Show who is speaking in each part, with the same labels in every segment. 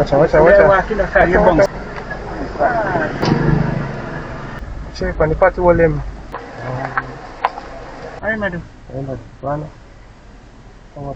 Speaker 1: Watch out. Check on the party wall him.
Speaker 2: Ay, madam.
Speaker 1: One. Come on.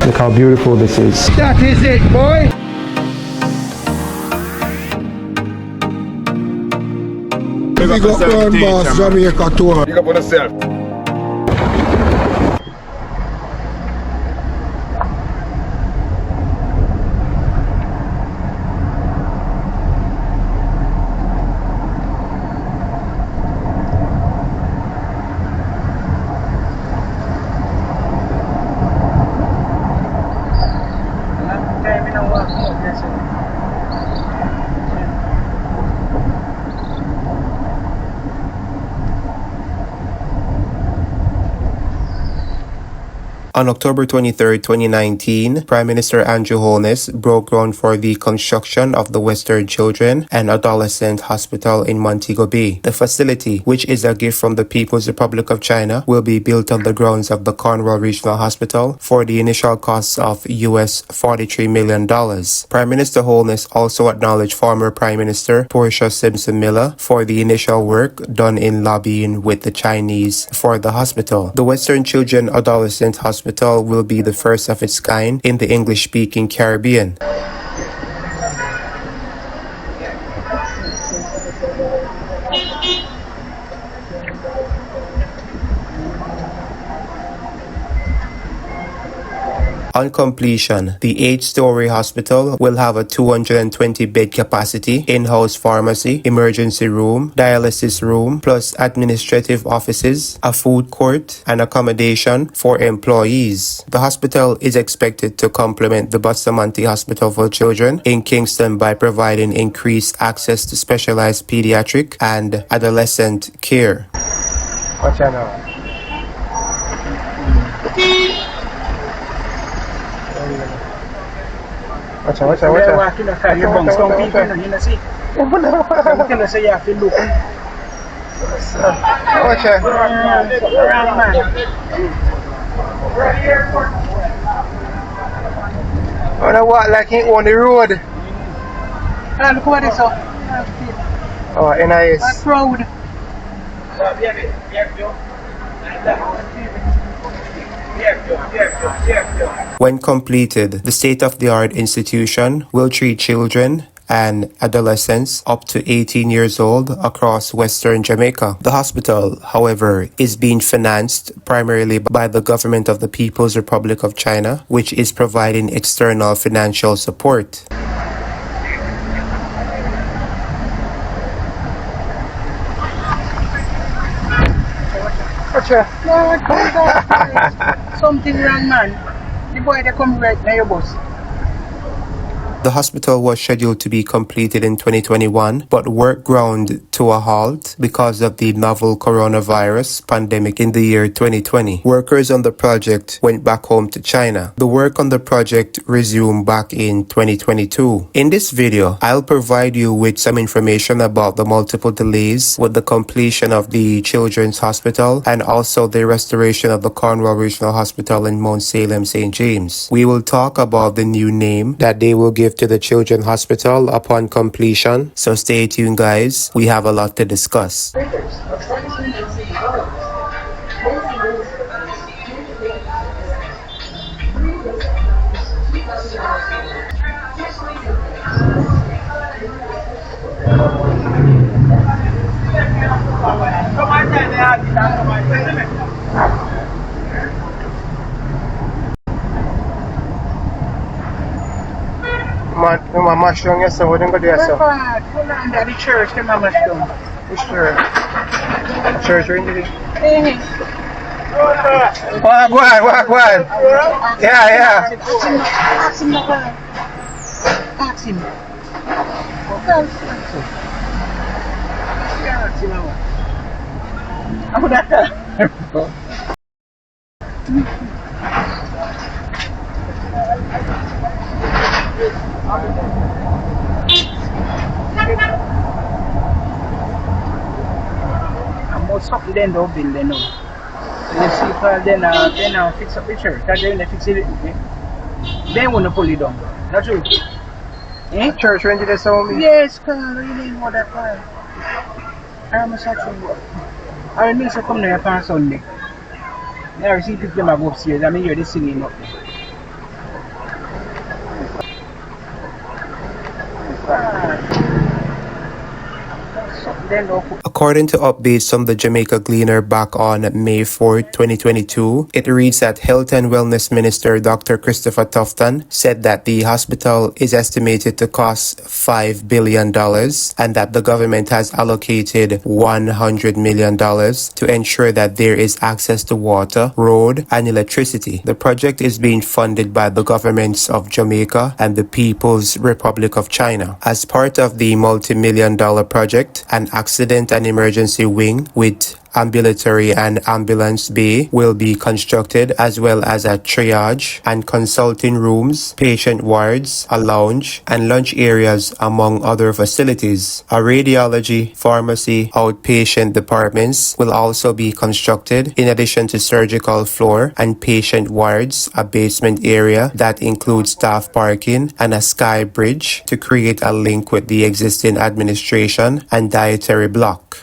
Speaker 1: Look how beautiful this is.
Speaker 2: That is it, boy.
Speaker 3: Big up Cornwall Jamaica tour.
Speaker 4: Big up on yourself.
Speaker 5: On October 23, 2019, Prime Minister Andrew Holness broke ground for the construction of the Western Children and Adolescent Hospital in Montego Bay. The facility, which is a gift from the People's Republic of China, will be built on the grounds of the Cornwall Regional Hospital for the initial cost of US $43 million. Prime Minister Holness also acknowledged former Prime Minister Portia Simpson Miller for the initial work done in lobbying with the Chinese for the hospital. The Western Children Adolescent Hospital will be the first of its kind in the English-speaking Caribbean. On completion, the 8-story hospital will have a 220-bed capacity, in-house pharmacy, emergency room, dialysis room, plus administrative offices, a food court, and accommodation for employees. The hospital is expected to complement the Bustamante Hospital for Children in Kingston by providing increased access to specialized pediatric and adolescent care.
Speaker 1: Watch out now. Watch out. Wanna walk like he on the road.
Speaker 2: Look what it's up.
Speaker 1: Oh, NIS.
Speaker 2: That's road.
Speaker 5: When completed, the state-of-the-art institution will treat children and adolescents up to 18 years old across Western Jamaica. The hospital, however, is being financed primarily by the government of the People's Republic of China, which is providing external financial support.
Speaker 2: Something wrong, man. The boy that come right now your bus.
Speaker 5: The hospital was scheduled to be completed in 2021, but work ground to a halt because of the novel coronavirus pandemic in the year 2020. Workers on the project went back home to China. The work on the project resumed back in 2022. In this video, I'll provide you with some information about the multiple delays with the completion of the Children's Hospital and also the restoration of the Cornwall Reginal Hospital in Mount Salem, St. James. We will talk about the new name that they will give to the Children's Hospital upon completion. So stay tuned, guys. We have a lot to discuss.
Speaker 1: Man, mash down yourself. What do you do yourself?
Speaker 2: Under the church, the mama's down.
Speaker 1: Which church? Church or in the Go on. Yeah.
Speaker 2: Ask him. Ask him. Ako na ka. Most of them do building no. So you see for then fix a picture. Because then they fix it. They want to pull it down. Not true. Eh?
Speaker 1: Church when did they saw me?
Speaker 2: Yes, because really know that part. I'm such a I mean, so come there on Sunday. I see people go upstairs. I mean, you're the singing up there.
Speaker 5: According to updates from the Jamaica Gleaner back on May 4, 2022, it reads that Health and Wellness Minister Dr. Christopher Tufton said that the hospital is estimated to cost $5 billion and that the government has allocated $100 million to ensure that there is access to water, road, and electricity. The project is being funded by the governments of Jamaica and the People's Republic of China. As part of the multi-million-dollar project, an accident and emergency wing with ambulatory and ambulance bay will be constructed, as well as a triage and consulting rooms, patient wards, a lounge, and lunch areas, among other facilities. A radiology, pharmacy, outpatient departments will also be constructed, in addition to surgical floor and patient wards, a basement area that includes staff parking and a sky bridge to create a link with the existing administration and dietary block.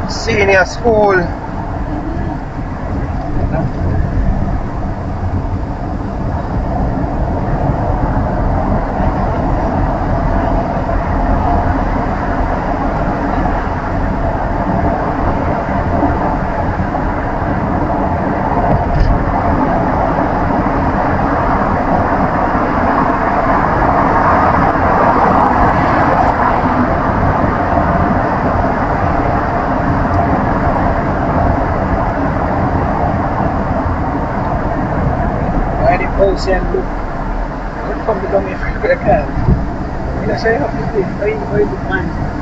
Speaker 1: Senior school.
Speaker 2: And look, come to me if I can. You know, say, very good man.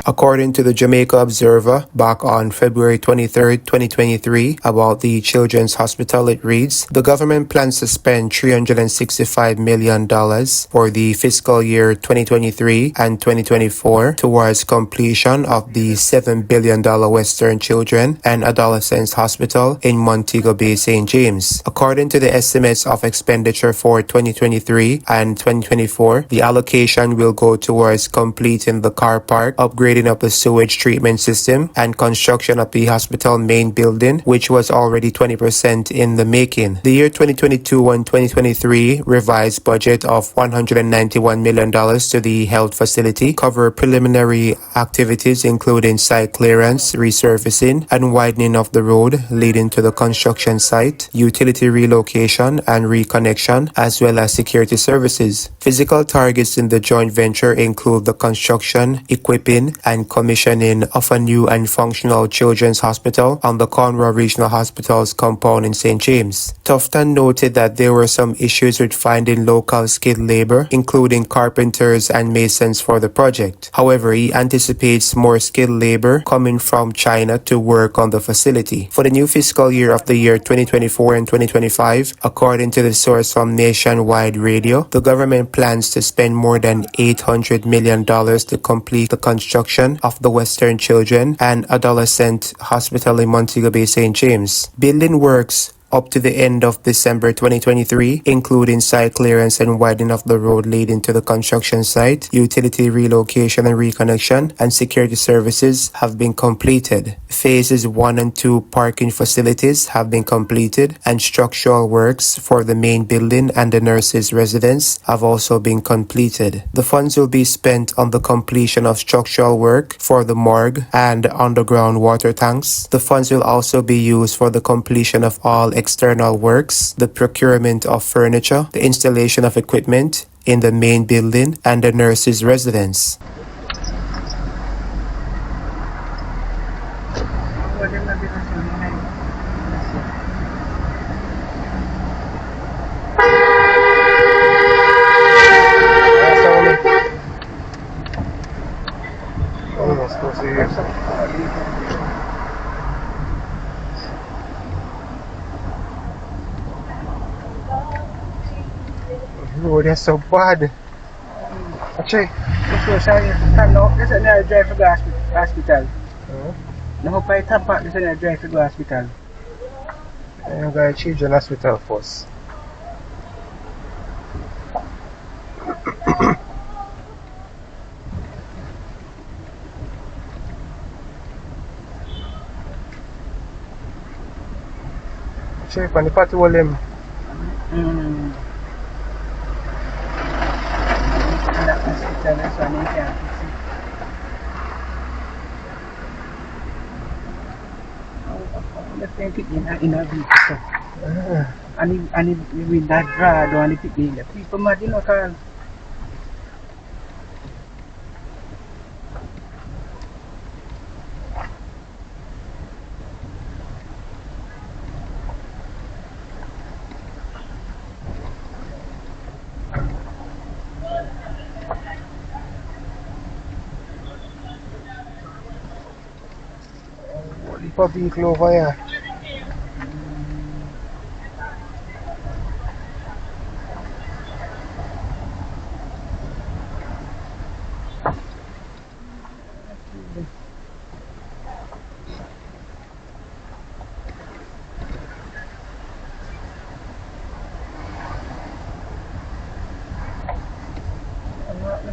Speaker 5: According to the Jamaica Observer, back on February 23, 2023, about the Children's Hospital, it reads, the government plans to spend $365 million for the fiscal year 2023 and 2024 towards completion of the $7 billion Western Children and Adolescents Hospital in Montego Bay, St. James. According to the estimates of expenditure for 2023 and 2024, the allocation will go towards completing the car park, upgrading of the sewage treatment system, and construction of the hospital main building, which was already 20% in the making. The year 2022 and 2023 revised budget of $191 million to the health facility cover preliminary activities including site clearance, resurfacing, and widening of the road leading to the construction site, utility relocation and reconnection, as well as security services. Physical targets in the joint venture include the construction, equipping, and commissioning of a new and functional children's hospital on the Cornwall Regional Hospital's compound in St. James. Tufton noted that there were some issues with finding local skilled labor, including carpenters and masons for the project. However, he anticipates more skilled labor coming from China to work on the facility. For the new fiscal year of the year 2024 and 2025, according to the source from Nationwide Radio, the government plans to spend more than $800 million to complete the construction of the Western Children and Adolescent Hospital in Montego Bay, St. James. Building works up to the end of December 2023, including site clearance and widening of the road leading to the construction site, utility relocation and reconnection, and security services have been completed. Phases 1 and 2 parking facilities have been completed, and structural works for the main building and the nurses' residence have also been completed. The funds will be spent on the completion of structural work for the morgue and underground water tanks. The funds will also be used for the completion of all external works, the procurement of furniture, the installation of equipment in the main building and the nurses' residence.
Speaker 1: Road is so bad. Actually,
Speaker 2: So sorry, no, this is not drive to go hospital. No, if I tap out, this is not drive to go hospital.
Speaker 1: I'm going to children's hospital first. Check on the patrol them.
Speaker 2: That hospital, that's why they can't fix it. The thing pick in a week, so. And with that draw, don't want to pick the people mad, you know, cause
Speaker 1: What vehicle over here?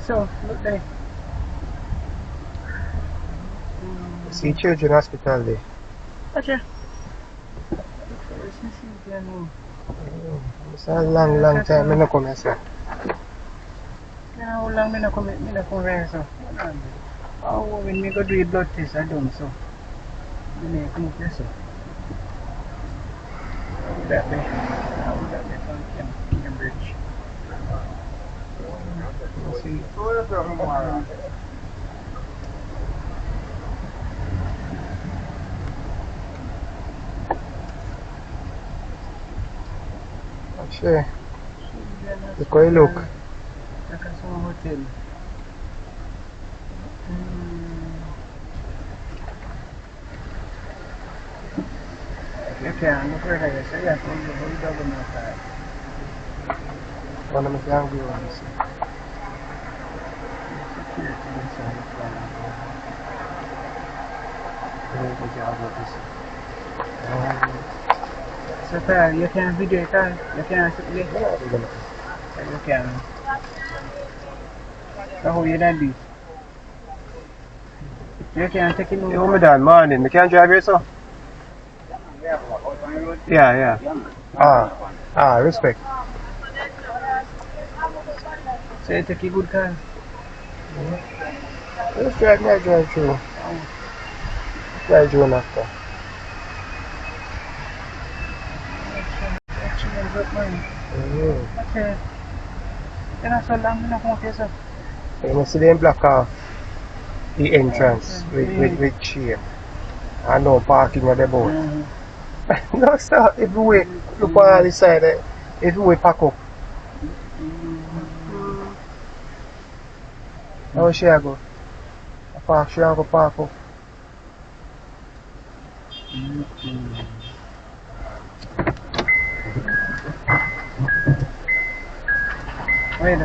Speaker 2: so look there.
Speaker 1: See children's hospital there.
Speaker 2: Gotcha.
Speaker 1: It's a long time I don't come here, sir.
Speaker 2: How long I come here, so? Oh, when we go do a blood test, I don't, so. Then I come up here, so. That way. That way from Cambridge. See.
Speaker 1: Actually, look how you look.
Speaker 2: Like a small hotel. Okay, look where I say that from the whole government side.
Speaker 1: One of my angry ones.
Speaker 2: Security inside the plan.
Speaker 1: Good job with this.
Speaker 2: So, Tal, you can video it, Tal. You can see it. You can. So, how you done this? You can take it.
Speaker 1: You know me done morning. I can't drive here, so. Yeah. Respect.
Speaker 2: So, you take a good car.
Speaker 1: Just drive me, I drive through. Drive through after.
Speaker 2: Excellent work, man. Okay. You're not so long, you're not going to say.
Speaker 1: You must see them block off the entrance with chain. I know parking on the boat. No, sir, everywhere. Look on all the side, everywhere pack up. How she go? She go park up.
Speaker 2: Wait.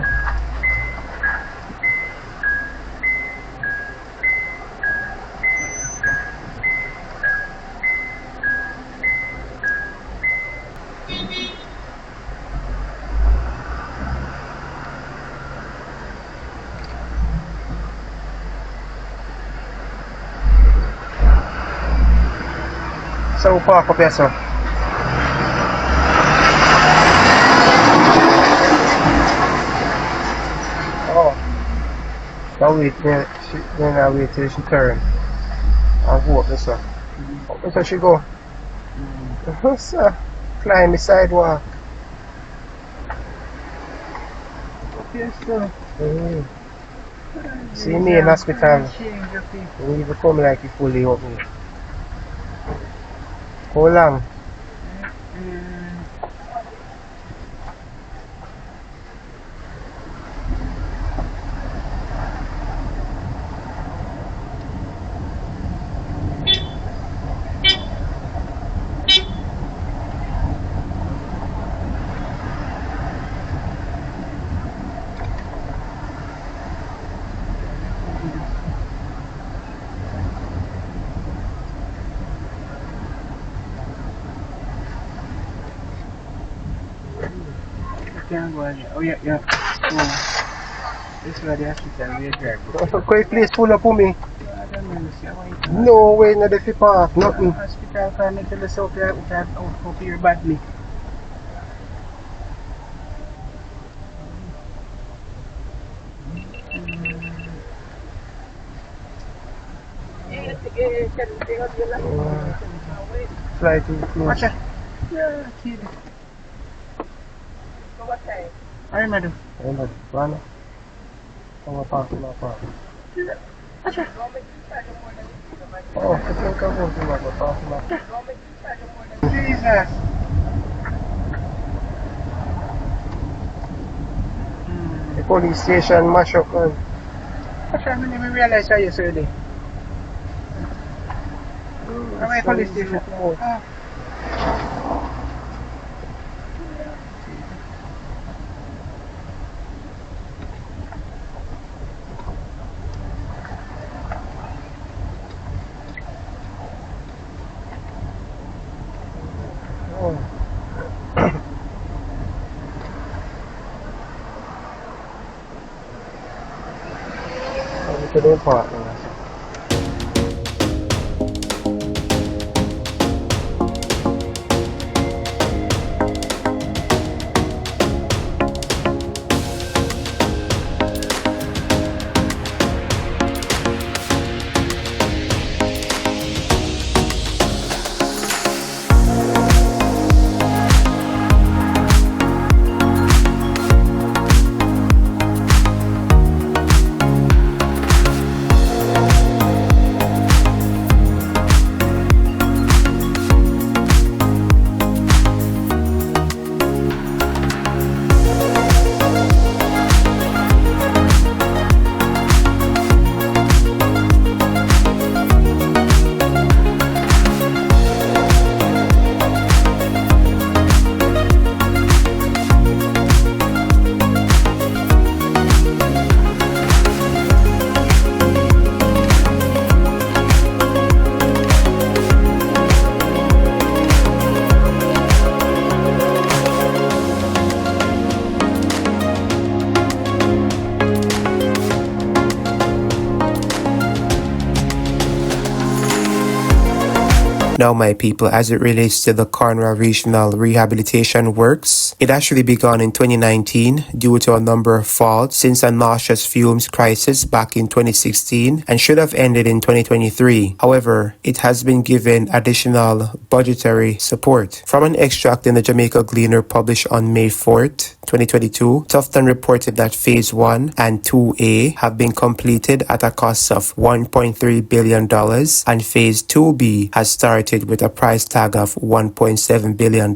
Speaker 1: So we park up here, so. Oh. Now wait, then I wait till she turn. I'll go up this one. Up this one she go. So, climb the sidewalk.
Speaker 2: Yes, sir.
Speaker 1: See me in hospital. We even come like you fully open. How long?
Speaker 2: Oh, yeah. Oh. This is where the hospital we drive.
Speaker 1: Quick place full up for me.
Speaker 2: I don't know, see how it
Speaker 1: No way, no the park, nothing.
Speaker 2: Hospital can tell us how to feel badly.
Speaker 1: Fly to the close.
Speaker 2: Watcha. Yeah, kid. So what time? Alright, madam.
Speaker 1: Ayun, paano? Pumapasok na pa.
Speaker 2: Watcha.
Speaker 1: Oo, kasi yung kabon, pumapasok na.
Speaker 2: Jesus.
Speaker 1: The police station, mash up, man.
Speaker 2: Watcha, I didn't even realize how yesterday. Am I police station?
Speaker 1: Ito na yung park na.
Speaker 5: Now, my people, as it relates to the Cornwall Regional Rehabilitation Works, it actually began in 2019 due to a number of faults since a noxious fumes crisis back in 2016 and should have ended in 2023. However, it has been given additional budgetary support. From an extract in the Jamaica Gleaner published on May 4th, 2022, Tufton reported that Phase 1 and 2A have been completed at a cost of $1.3 billion and Phase 2B has started with a price tag of $1.7 billion.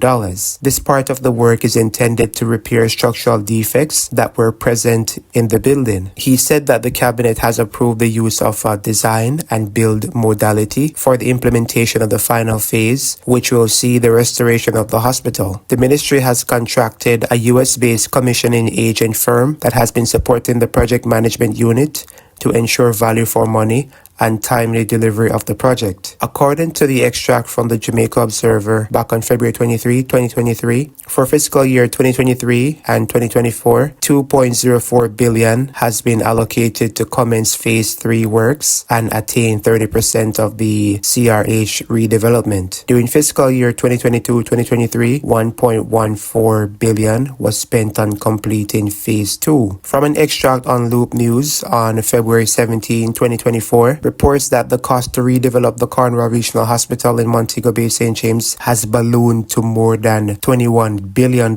Speaker 5: This part of the work is intended to repair structural defects that were present in the building. He said that the cabinet has approved the use of a design and build modality for the implementation of the final phase, which will see the restoration of the hospital. The ministry has contracted a US-based commissioning agent firm that has been supporting the project management unit to ensure value for money and timely delivery of the project. According to the extract from the Jamaica Observer back on February 23, 2023, for fiscal year 2023 and 2024, $2.04 billion has been allocated to commence Phase 3 works and attain 30% of the CRH redevelopment. During fiscal year 2022-2023, $1.14 billion was spent on completing Phase 2. From an extract on Loop News on February 17, 2024, reports that the cost to redevelop the Cornwall Regional Hospital in Montego Bay, St. James has ballooned to more than $21 billion,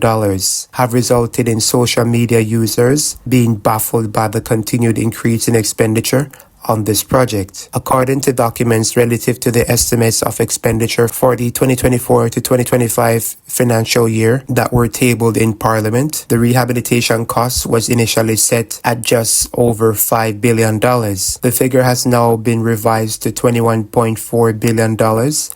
Speaker 5: have resulted in social media users being baffled by the continued increase in expenditure on this project. According to documents relative to the estimates of expenditure for the 2024 to 2025 financial year that were tabled in Parliament, the rehabilitation cost was initially set at just over $5 billion. The figure has now been revised to $21.4 billion,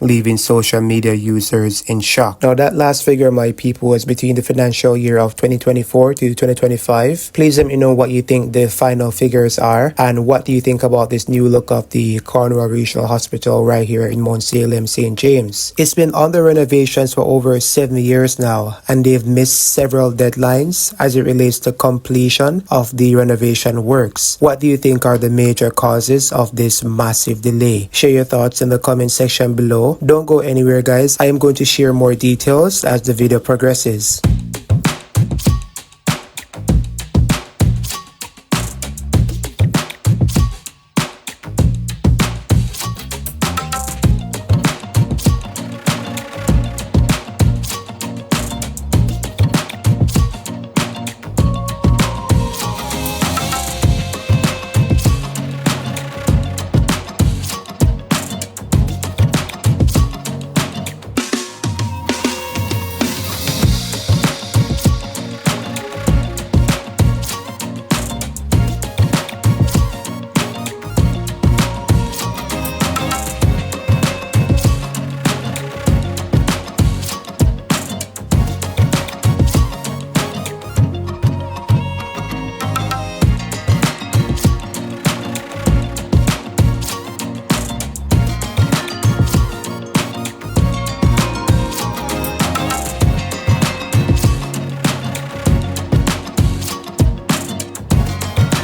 Speaker 5: leaving social media users in shock. Now that last figure, my people, was between the financial year of 2024 to 2025. Please let me know what you think the final figures are, and what do you think about this new look of the Cornwall Regional Hospital right here in Mount Salem, St. James. It's been under renovations for over 7 years now, and they've missed several deadlines as it relates to completion of the renovation works. What do you think are the major causes of this massive delay? Share your thoughts in the comment section below. Don't go anywhere, guys. I am going to share more details as the video progresses.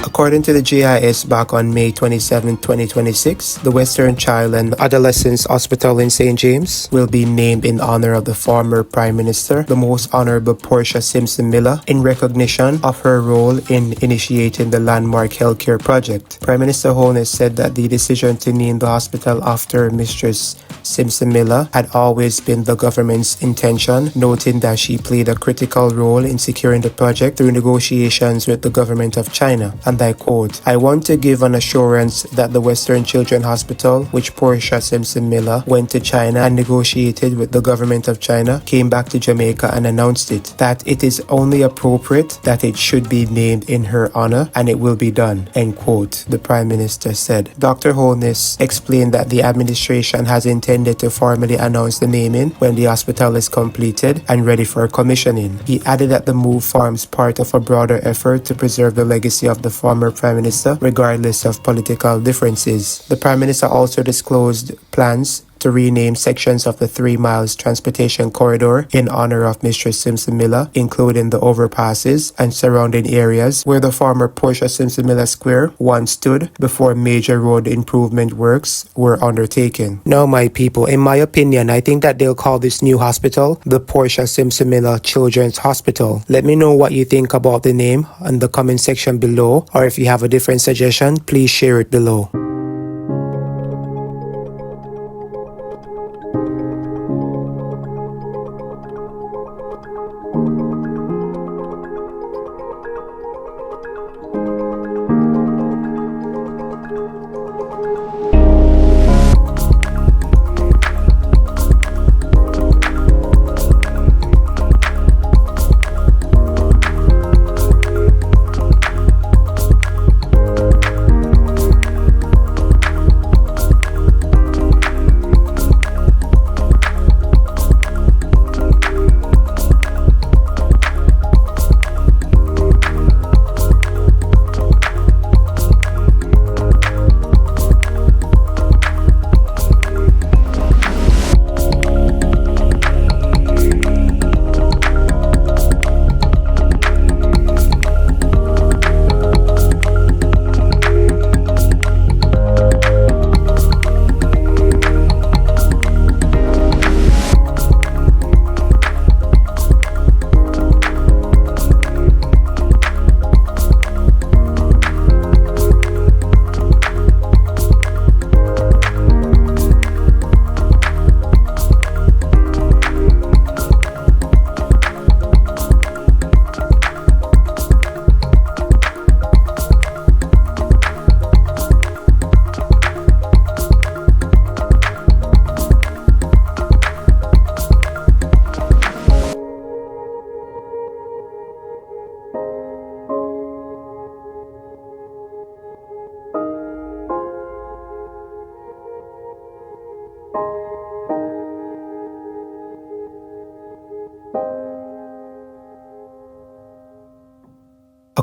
Speaker 5: According to the GIS back on May 27, 2026, the Western Child and Adolescents Hospital in St. James will be named in honor of the former Prime Minister, the Most Honorable Portia Simpson Miller, in recognition of her role in initiating the landmark healthcare project. Prime Minister Hon has said that the decision to name the hospital after Mistress Simpson Miller had always been the government's intention, noting that she played a critical role in securing the project through negotiations with the government of China. And I quote, "I want to give an assurance that the Western Children's Hospital, which Portia Simpson Miller went to China and negotiated with the government of China, came back to Jamaica and announced it, that it is only appropriate that it should be named in her honor, and it will be done," end quote, the Prime Minister said. Dr. Holness explained that the administration has intended to formally announce the naming when the hospital is completed and ready for commissioning. He added that the move forms part of a broader effort to preserve the legacy of the former Prime Minister, regardless of political differences. The Prime Minister also disclosed plans to rename sections of the 3 miles transportation corridor in honor of Mistress Simpson Miller, including the overpasses and surrounding areas where the former Portia Simpson Miller Square once stood before major road improvement works were undertaken. Now, my people, in my opinion, I think that they'll call this new hospital the Portia Simpson Miller Children's Hospital. Let me know what you think about the name in the comment section below, or if you have a different suggestion, please share it below.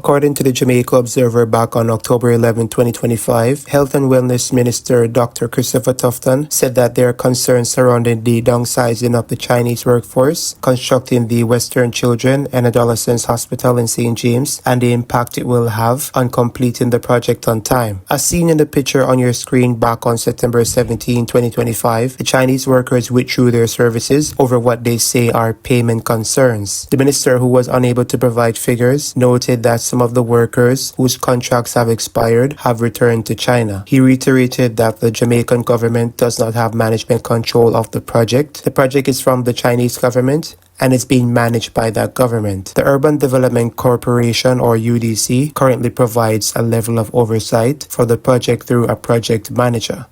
Speaker 5: According to the Jamaica Observer back on October 11, 2025, Health and Wellness Minister Dr. Christopher Tufton said that there are concerns surrounding the downsizing of the Chinese workforce, constructing the Western Children and Adolescents Hospital in St. James, and the impact it will have on completing the project on time. As seen in the picture on your screen back on September 17, 2025, the Chinese workers withdrew their services over what they say are payment concerns. The minister, who was unable to provide figures, noted that some of the workers whose contracts have expired have returned to China. He reiterated that the Jamaican government does not have management control of the project. The project is from the Chinese government and is being managed by that government. The Urban Development Corporation, or UDC, currently provides a level of oversight for the project through a project manager.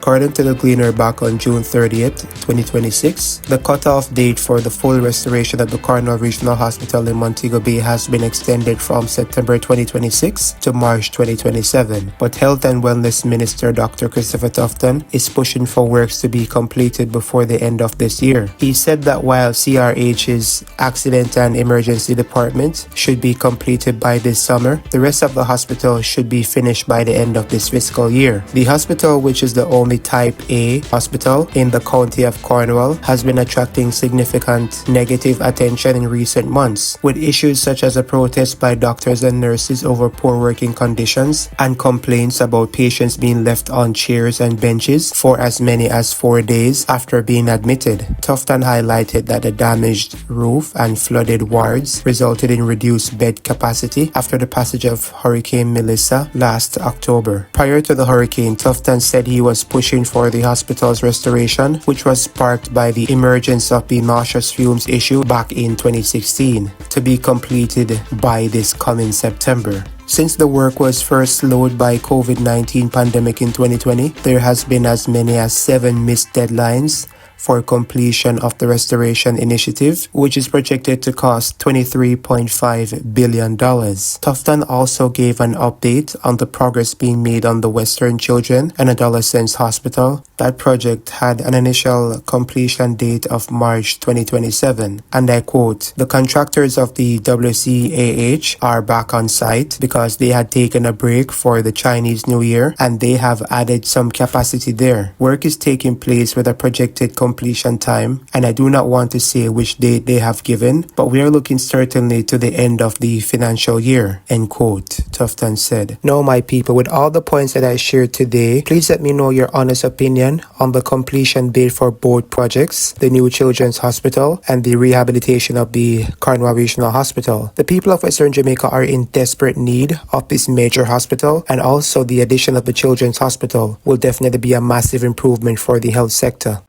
Speaker 5: According to the Gleaner back on June 30th, 2026, the cutoff date for the full restoration of the Cornwall Regional Hospital in Montego Bay has been extended from September 2026 to March 2027. But Health and Wellness Minister Dr. Christopher Tufton is pushing for works to be completed before the end of this year. He said that while CRH's Accident and Emergency Department should be completed by this summer, the rest of the hospital should be finished by the end of this fiscal year. The hospital, which is the only Type A hospital in the county of Cornwall, has been attracting significant negative attention in recent months, with issues such as a protest by doctors and nurses over poor working conditions and complaints about patients being left on chairs and benches for as many as 4 days after being admitted. Tufton highlighted that the damaged roof and flooded wards resulted in reduced bed capacity after the passage of Hurricane Melissa last October. Prior to the hurricane, Tufton said he was pushing for the hospital's restoration, which was sparked by the emergence of the noxious fumes issue back in 2016, to be completed by this coming September. Since the work was first slowed by COVID-19 pandemic in 2020, there has been as many as 7 missed deadlines for completion of the restoration initiative, which is projected to cost $23.5 billion. Tufton also gave an update on the progress being made on the Western Children and Adolescents Hospital. That project had an initial completion date of March 2027, and I quote, "The contractors of the WCAH are back on site because they had taken a break for the Chinese New Year and they have added some capacity there. Work is taking place with a projected completion time, and I do not want to say which date they have given, but we are looking certainly to the end of the financial year," end quote, Tufton said. Now, my people, with all the points that I shared today, please let me know your honest opinion on the completion date for both projects, the new Children's Hospital and the rehabilitation of the Cornwall Regional Hospital. The people of Western Jamaica are in desperate need of this major hospital, and also the addition of the Children's Hospital will definitely be a massive improvement for the health sector.